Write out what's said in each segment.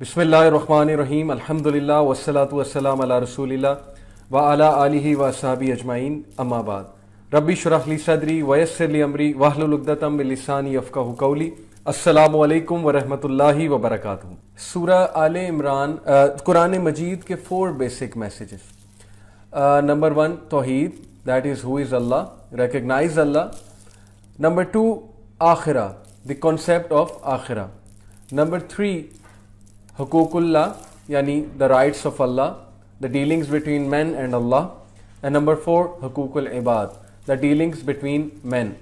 बिस्मिल्लाहिर्रहमानिर्रहीम अल्हम्दुलिल्लाह वस्सलातु वस्सलाम अला रसूलिल्लाह व अला आलिहि व अस्हाबी अजमाइन अम्मा बाद रब्बी शुरह ली सदरी वयस्सिर ली अमरी वहलुल उक़दतम मिन लिसानी यफ़क़हू क़ौली। अस्सलामु अलैकुम व रहमतुल्लाहि व बरकातुहू। सूरह आले इमरान कुरान मजीद के 4 बेसिक मैसेजेस। नंबर 1 तौहीद, that is who is Allah, recognise Allah. Number 2 आखिरा, द कॉन्सेप्ट ऑफ आखिरा। नंबर 3 हुकूकुल्लाह, यानी the rights of Allah, the dealings between man and Allah. And number 4 हुकूकुल इबाद, द डीलिंग्स बिटवीन मैन।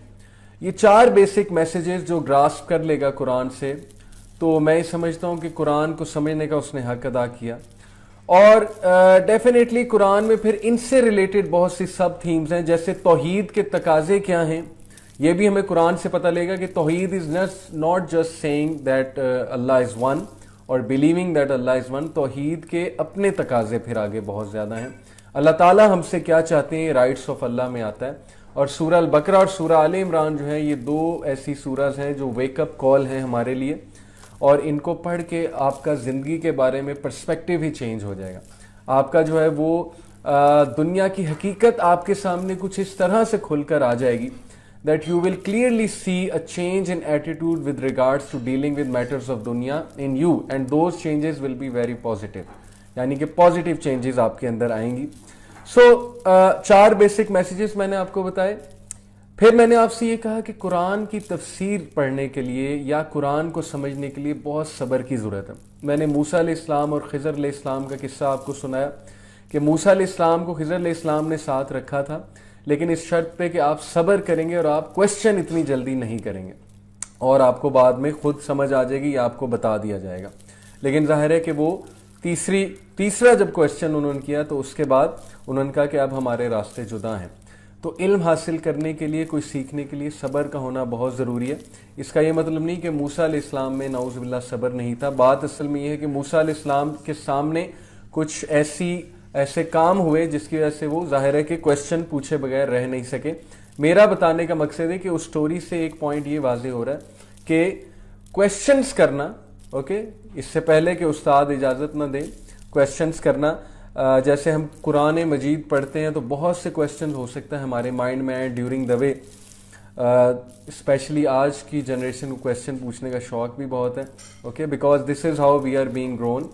ये 4 बेसिक मैसेजेस जो ग्रास्प कर लेगा कुरान से, तो मैं समझता हूँ कि कुरान को समझने का उसने हक अदा किया। और डेफिनेटली कुरान में फिर इनसे रिलेटेड बहुत सी सब थीम्स हैं, जैसे तौहीद के तकाजे क्या हैं, ये भी हमें कुरान से पता लगेगा कि तौहीद is not just saying that Allah is one और believing that Allah is one. तौहीद के अपने तकाजे फिर आगे बहुत ज़्यादा हैं। अल्लाह ताला हमसे क्या चाहते हैं, राइट्स ऑफ अल्लाह में आता है। और सूरह अल बकरा और सूरह आले इमरान जो है, ये 2 ऐसी सूरज हैं जो वेकअप कॉल हैं हमारे लिए, और इनको पढ़ के आपका ज़िंदगी के बारे में पर्सपेक्टिव ही चेंज हो जाएगा। आपका जो है वो दुनिया की हकीकत आपके सामने कुछ इस तरह से खुलकर आ जाएगी that you will clearly see a change in attitude with regards to dealing with matters of दुनिया in you, and those changes will be very positive, यानी कि पॉजिटिव चेंजेस आपके अंदर आएंगी। सो 4 बेसिक मैसेजेस मैंने आपको बताए। फिर मैंने आपसे ये कहा कि कुरान की तफसीर पढ़ने के लिए या कुरान को समझने के लिए बहुत सब्र की ज़रूरत है। मैंने मूसा अलैहिस्सलाम और खिज़र अलैहिस्सलाम का किस्सा आपको सुनाया कि मूसा अलैहिस्सलाम को खिज़र अलैहिस्सलाम ने साथ रखा था, लेकिन इस शर्त पे कि आप सब्र करेंगे और आप क्वेश्चन इतनी जल्दी नहीं करेंगे, और आपको बाद में खुद समझ आ जाएगी या आपको बता दिया जाएगा। लेकिन जाहिर है कि वो तीसरा जब क्वेश्चन उन्होंने किया तो उसके बाद उन्होंने कहा कि अब हमारे रास्ते जुदा हैं। तो इल्म हासिल करने के लिए, कोई सीखने के लिए सब्र का होना बहुत ज़रूरी है। इसका ये मतलब नहीं कि मूसा अलैहिस्सलाम में नाउज़ बिल्लाह सब्र नहीं था। बात असल में ये है कि मूसा अलैहिस्सलाम के सामने कुछ ऐसे काम हुए जिसकी वजह से वो जाहिर है कि क्वेश्चन पूछे बगैर रह नहीं सके। मेरा बताने का मकसद है कि उस स्टोरी से एक पॉइंट ये वाज़ेह हो रहा है कि क्वेश्चंस करना, ओके, इससे पहले कि उस्ताद इजाज़त ना दे, क्वेश्चंस करना। जैसे हम कुरान मजीद पढ़ते हैं तो बहुत से क्वेश्चन हो सकता है हमारे माइंड में आए ड्यूरिंग द वे। स्पेशली आज की जनरेशन को क्वेश्चन पूछने का शौक़ भी बहुत है, okay, because this is how we are being grown.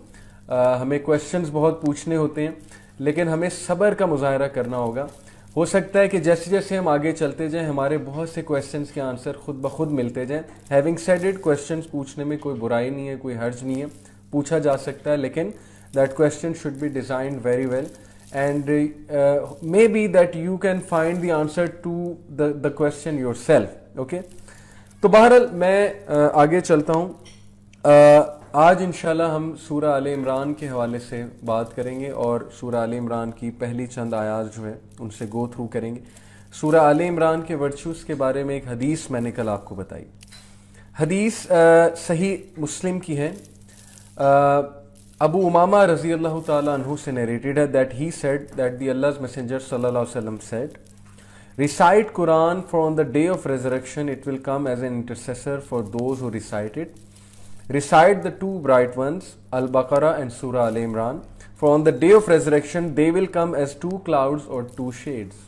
हमें क्वेश्चंस बहुत पूछने होते हैं, लेकिन हमें सब्र का मुजाहरा करना होगा। हो सकता है कि जैसे जैसे हम आगे चलते जाएं हमारे बहुत से क्वेश्चंस के आंसर खुद ब खुद मिलते जाएं। हैविंग सेड इट, क्वेश्चंस पूछने में कोई बुराई नहीं है, कोई हर्ज नहीं है, पूछा जा सकता है, लेकिन that question should be designed very well and maybe that you can find the answer to the question yourself, okay. तो बहरहाल मैं आगे चलता हूँ। आज इंशाल्लाह हम सूरह आले इमरान के हवाले से बात करेंगे और सूरह आले इमरान की पहली चंद आयात जो है उनसे गो थ्रू करेंगे। सूरह आले इमरान के वर्चूज़ के बारे में एक हदीस मैंने कल आपको बताई। हदीस सही मुस्लिम की है। अबू उमामा रज़ी अल्लाह ताला अन्हु से नरेटेड है that he said that the Allah's messenger सल्लल्लाहु अलैहि वसल्लम said, recite Quran for on the day of resurrection it will come as an intercessor for those who recite it. Recite the 2 bright ones, Al-Baqarah and Surah Al-Imran, for on the day of resurrection they will come as 2 clouds or 2 shades.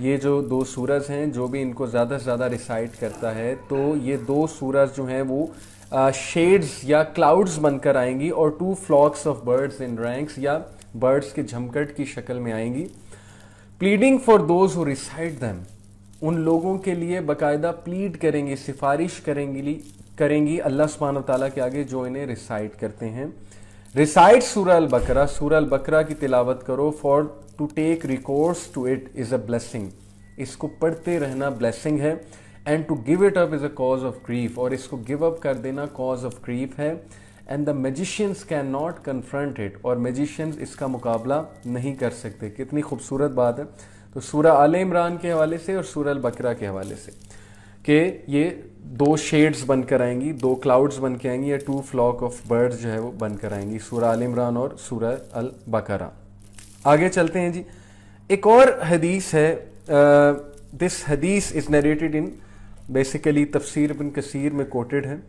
ये जो 2 सूरज हैं, जो भी इनको ज़्यादा से ज़्यादा recite करता है, तो ये 2 सूरज जो हैं वो शेड्स या क्लाउड्स बनकर आएंगी और 2 flocks of birds in ranks या बर्ड्स के झमकट की शक्ल में आएंगी। Pleading for those who recite them, उन लोगों के लिए बाकायदा प्लीड करेंगी, सिफारिश करेंगी अल्लाह सुब्हानहू व तआला के आगे जो इन्हें रिसाइट करते हैं। रिसाइट सूरह अल बकरा, सूरह अल बकरा की तिलावत करो। For to take recourse to it is a blessing, इसको पढ़ते रहना ब्लेसिंग है। And to give it up is a cause of grief, और इसको गिव अप कर देना कॉज ऑफ ग्रीफ है। And the magicians cannot confront it, और मैजिशियंस इसका मुकाबला नहीं कर सकते। कितनी खूबसूरत बात है। तो सूरह आले इमरान के हवाले से और सूरह अल बकरा के हवाले से कि ये 2 शेड्स बनकर आएंगी, 2 क्लाउड्स बन के आएंगी या 2 फ्लॉक ऑफ बर्ड्स जो है वो बनकर आएंगी, सूरह आल इमरान और सूरह अल बकरा। आगे चलते हैं जी। एक और हदीस है, दिस हदीस इज़ नरेटेड इन बेसिकली तफसीर इब्न कसीर में कोटेड है,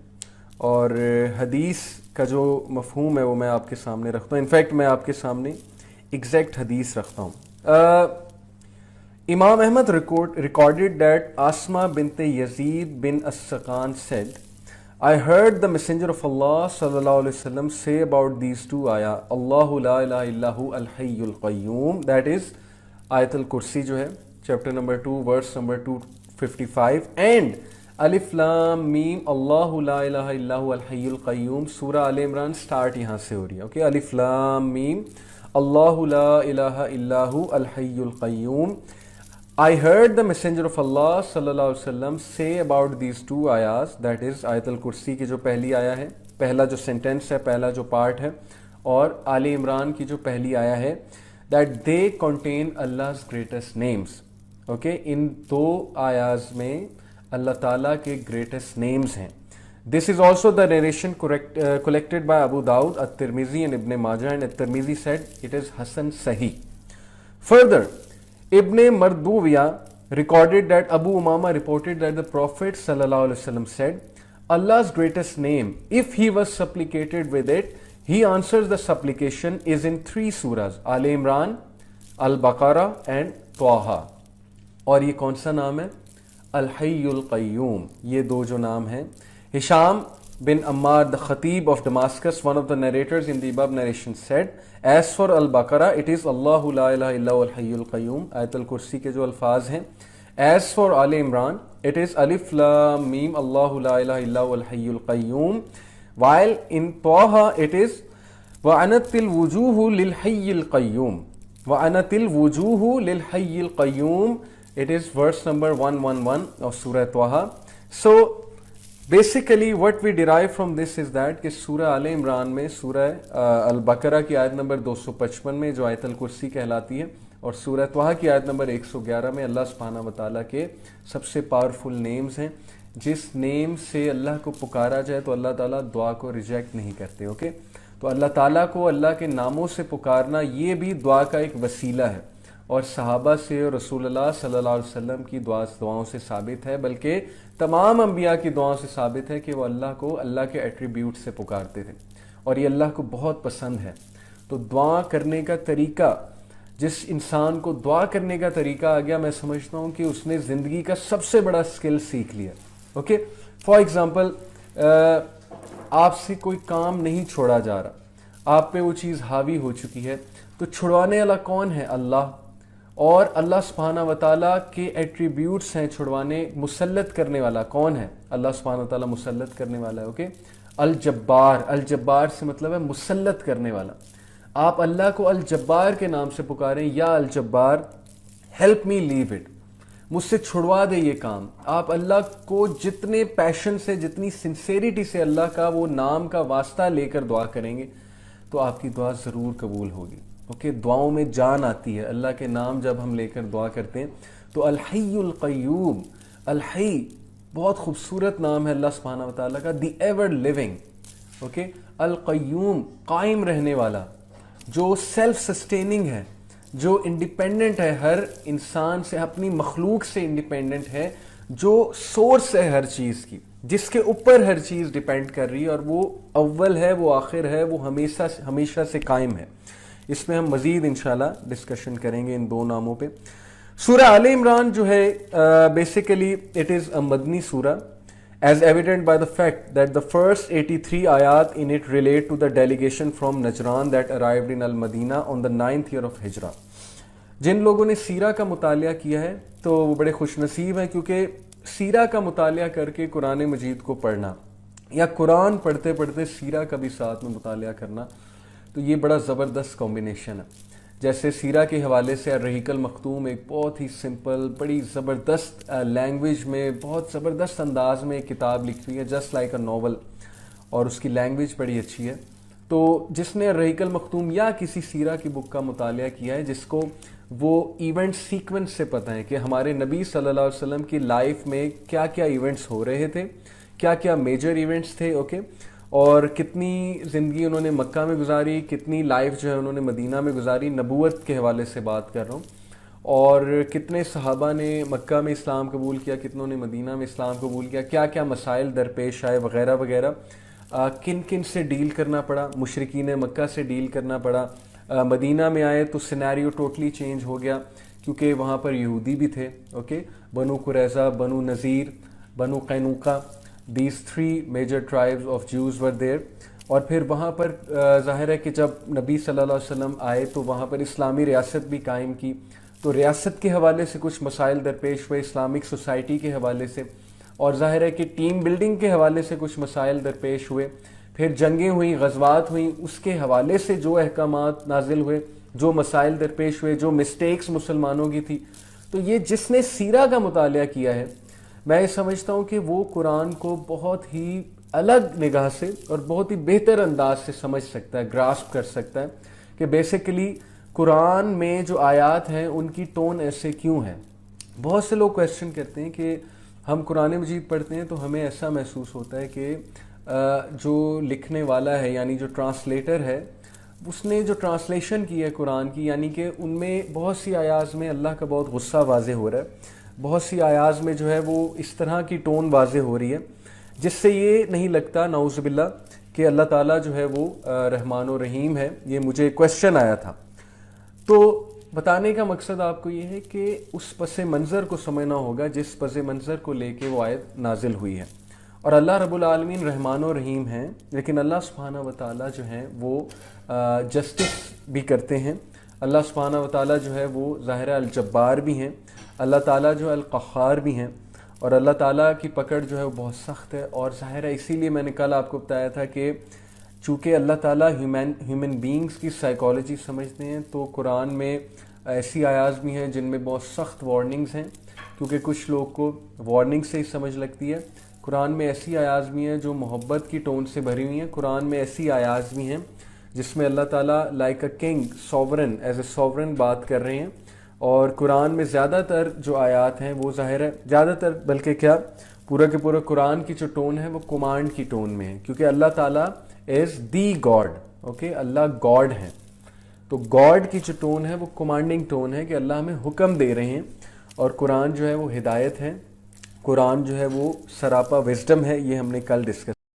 और हदीस کا جو مفہوم ہے وہ میں آپ کے سامنے رکھتا ہوں. انفیکٹ میں آپ کے سامنے ایگزیکٹ حدیث رکھتا ہوں. Imam Ahmad recorded that Asma bint Yazid bin As-Saqan said, I heard the Messenger of Allah sallallahu alaihi wasallam say about these two ayah, Allahu la ilaha illahu al-hayyul qayyum, that is Ayat al-Kursi jo hai, chapter number 2, verse number 255, and Alif Lam Mim, Allahu la ilaha illahu al-hayyul qayyum, Surah Al Imran start yahan se ho rahi hai. Okay, Alif Lam Mim, Allahu la ilaha illahu al-hayyul qayyum. I heard the Messenger of Allah sallallahu alaihi wasallam say about these two ayahs, that is Ayat al-Kursi کی جو پہلی آیا ہے, پہلا جو sentence ہے, پہلا جو پارٹ ہے, اور آل عمران کی جو پہلی آیا ہے, that they contain Allah's greatest names. Okay, ان دو آیاز میں اللہ تعالیٰ کے greatest names ہیں. This is also the narration collected by Abu Dawud, At-Tirmizi and Ibn Majah, and At-Tirmizi said it is Hasan Sahih. Further, Ibn Marduwiya recorded that Abu Umama reported that the Prophet sallallahu alaihi wasallam said, Allah's greatest name, if he was supplicated with it, he answers the supplication is in 3 surahs, Al Imran, Al-Baqarah and Taha. اور یہ کون سا نام ہے؟ الحی القیوم. یہ دو جو نام ہیں. Hisham bin Ammar, the Khatib of Damascus, one of the narrators in the above narration, said, as for Al-Baqarah, it is Allahu la ilaha illahu al-hayyul qayyum, Ayat al-Kursi ke jo alfaz hain. As for Al Imran, it is Alif Lam Mim, Allahu la ilaha illahu al-hayyul qayyum. While in Taha it is وَأَنَتِّ الْوُجُوهُ لِلْحَيِّ الْقَيُّومِ وَأَنَتِّ الْوُجُوهُ لِلْحَيِّ الْقَيُّومِ. It is verse number 111 of Surah Taha. So basically what we derive from this is that کہ سورہ آل عمران میں سورہ البقرہ کی آیت number 255 میں جو آیت الکرسی کہلاتی ہے, اور سورہ طہ کی آیت نمبر 111 میں اللہ سبحانہ وتعالیٰ کے سب سے پاورفل نیمز ہیں. جس نیم سے اللہ کو پکارا جائے تو اللہ تعالیٰ دعا کو ریجیکٹ نہیں کرتے. اوکے, تو اللہ تعالیٰ کو اللہ کے ناموں سے پکارنا یہ بھی دعا کا ایک وسیلہ ہے, اور صحابہ سے اور رسول اللہ صلی اللہ علیہ وسلم کی دعاؤں سے ثابت ہے, بلکہ تمام انبیاء کی دعاؤں سے ثابت ہے کہ وہ اللہ کو اللہ کے ایٹریبیوٹ سے پکارتے تھے, اور یہ اللہ کو بہت پسند ہے. تو دعا کرنے کا طریقہ, جس انسان کو دعا کرنے کا طریقہ آ گیا, میں سمجھتا ہوں کہ اس نے زندگی کا سب سے بڑا سکل سیکھ لیا. اوکے, فار ایگزامپل آپ سے کوئی کام نہیں چھوڑا جا رہا, آپ پہ وہ چیز حاوی ہو چکی ہے, تو چھڑوانے والا کون ہے؟ اللہ. اور اللہ سبحانہ وتعالیٰ کے ایٹریبیوٹس ہیں چھڑوانے. مسلط کرنے والا کون ہے؟ اللہ سبحانہ وتعالیٰ مسلط کرنے والا ہے. اوکے, الجبار, الجبار سے مطلب ہے مسلط کرنے والا. آپ اللہ کو الجبار کے نام سے پکاریں, یا الجبار ہیلپ می لیو اٹ, مجھ سے چھڑوا دے یہ کام. آپ اللہ کو جتنے پیشن سے, جتنی سنسیریٹی سے اللہ کا وہ نام کا واسطہ لے کر دعا کریں گے تو آپ کی دعا ضرور قبول ہوگی. اوکے, دعاؤں میں جان آتی ہے. اللہ کے نام جب ہم لے کر دعا کرتے ہیں تو الحی القیوم, الحی بہت خوبصورت نام ہے اللہ سبحانہ وتعالیٰ کا, دی ایور لیونگ. اوکے, القیوم قائم رہنے والا, جو سیلف سسٹیننگ ہے, جو انڈیپینڈنٹ ہے ہر انسان سے, اپنی مخلوق سے انڈیپینڈنٹ ہے, جو سورس ہے ہر چیز کی, جس کے اوپر ہر چیز ڈیپینڈ کر رہی ہے, اور وہ اول ہے, وہ آخر ہے, وہ ہمیشہ سے قائم ہے. اس میں ہم مزید انشاءاللہ ڈسکشن کریں گے ان دو ناموں پہ. سورہ آل عمران جو ہے بیسیکلی اٹ از اے مدنی سورہ, as evident by the fact that the first 83 ayat in it relate to the delegation from Najran that arrived in Al-Madinah on the 9th year of Hijrah. جن لوگوں نے سیرہ کا مطالعہ کیا ہے تو وہ بڑے خوش نصیب ہیں, کیونکہ سیرہ کا مطالعہ کر کے قرآن مجید کو پڑھنا, یا قرآن پڑھتے پڑھتے سیرہ کا بھی ساتھ میں مطالعہ کرنا, تو یہ بڑا زبردست کمبینیشن ہے. جیسے سیرہ کے حوالے سے الرحیق المختوم ایک بہت ہی سمپل, بڑی زبردست لینگویج میں, بہت زبردست انداز میں ایک کتاب لکھی ہوئی ہے, جسٹ لائک اے ناول, اور اس کی لینگویج بڑی اچھی ہے. تو جس نے الرحیق المختوم یا کسی سیرہ کی بک کا مطالعہ کیا ہے, جس کو وہ ایونٹ سیکوینس سے پتہ ہے کہ ہمارے نبی صلی اللہ علیہ وسلم کی لائف میں کیا کیا ایونٹس ہو رہے تھے, کیا کیا میجر ایونٹس تھے, اوکے, اور کتنی زندگی انہوں نے مکہ میں گزاری, کتنی لائف جو ہے انہوں نے مدینہ میں گزاری, نبوت کے حوالے سے بات کر رہا ہوں, اور کتنے صحابہ نے مکہ میں اسلام قبول کیا, کتنوں نے مدینہ میں اسلام قبول کیا, کیا کیا مسائل درپیش آئے وغیرہ وغیرہ. किन किन से डील करना पड़ा, मुशरिकीन मक्का से डील करना पड़ा। मदीना में आए तो सिनेरियो टोटली चेंज हो गया क्योंकि वहाँ पर यहूदी भी थे, okay, Banu Qurayza, Banu Nadir, Banu Qaynuqa, these 3 major tribes of Jews were there. और फिर वहाँ पर ज़ाहिर है कि जब नबी सल्लल्लाहु अलैहि वसल्लम आए तो वहाँ पर इस्लामी रियासत भी कायम की, तो रियासत के हवाले से कुछ मसाइल दरपेश हुए, इस्लामिक सोसाइटी के हवाले से, और ज़ाहिर है कि टीम बिल्डिंग के हवाले से कुछ मसाइल दरपेश हुए। फिर जंगें हुई, गज़वात हुई, उसके हवाले से जो अहकामात नाजिल हुए, जो मसाइल दरपेश हुए, जो मिस्टेक्स मुसलमानों की थी। तो ये जिसने सीरा का मुतालिया किया है, मैं ये समझता हूँ कि वो कुरान को बहुत ही अलग निगाह से और बहुत ही बेहतर अंदाज से समझ सकता है, ग्रास्प कर सकता है कि बेसिकली कुरान में जो आयात हैं उनकी टोन ऐसे क्यों है। बहुत से लोग क्वेश्चन करते हैं कि हम कुरान मजीद पढ़ते हैं तो हमें ऐसा महसूस होता है कि जो लिखने वाला है यानी जो ट्रांसलेटर है उसने जो ट्रांसलेशन की है कुरान की, यानी कि उनमें बहुत सी आयाज़ में अल्लाह का बहुत गुस्सा वाज़े हो रहा है, बहुत सी आयाज़ में जो है वो इस तरह की टोन वाज़े हो रही है जिससे ये नहीं लगता नाउज़ बिल्लाह कि अल्लाह ताला जो है वो रहमान और रहीम है। ये मुझे क्वेश्चन आया था। तो बताने का मकसद आपको ये है कि उस पस मंज़र को समझना होगा जिस पस मंज़र को लेके वो आयत नाजिल हुई है। और अल्लाह रब्बुल आलमीन रहमान और रहीम हैं, लेकिन अल्लाह सुब्हानहू व तआला जो हैं वो जस्टिस भी करते हैं। अल्लाह सुब्हानहू व तआला जो है वो ज़ाहिर अल जब्बार भी हैं, अल्लाह ताला जो अल क़हार भी हैं, और अल्लाह ताला की पकड़ जो है वो बहुत सख्त है। और ज़ाहिर है इसीलिए मैंने कल आपको बताया था कि चूँकि अल्लाह ताला ह्यूमन बींग्स की साइकोलॉजी समझते हैं, तो कुरान में ऐसी आयाज़ भी हैं जिनमें बहुत सख्त वार्निंग्स हैं, क्योंकि कुछ लोग को वार्निंग से ही समझ लगती है। कुरान में ऐसी आयाज़ भी हैं जो मोहब्बत की टोन से भरी हुई हैं। कुरान में ऐसी आयाज़ भी हैं जिसमें अल्लाह ताला like a king, sovereign, as a sovereign बात कर रहे हैं। और कुरान में ज़्यादातर जो आयात हैं वो ज़ाहिर है, ज़्यादातर बल्कि क्या पूरा के पूरा कुरान की जो टोन है वो कमांड की टोन में है, क्योंकि अल्लाह ताला is the God, okay, Allah God है। तो गॉड की जो टोन है वो कमांडिंग टोन है कि अल्लाह हमें हुक्म दे रहे हैं। और कुरान जो है वो हिदायत है, कुरान जो है वो सरापा विजडम है, ये हमने कल डिस्कस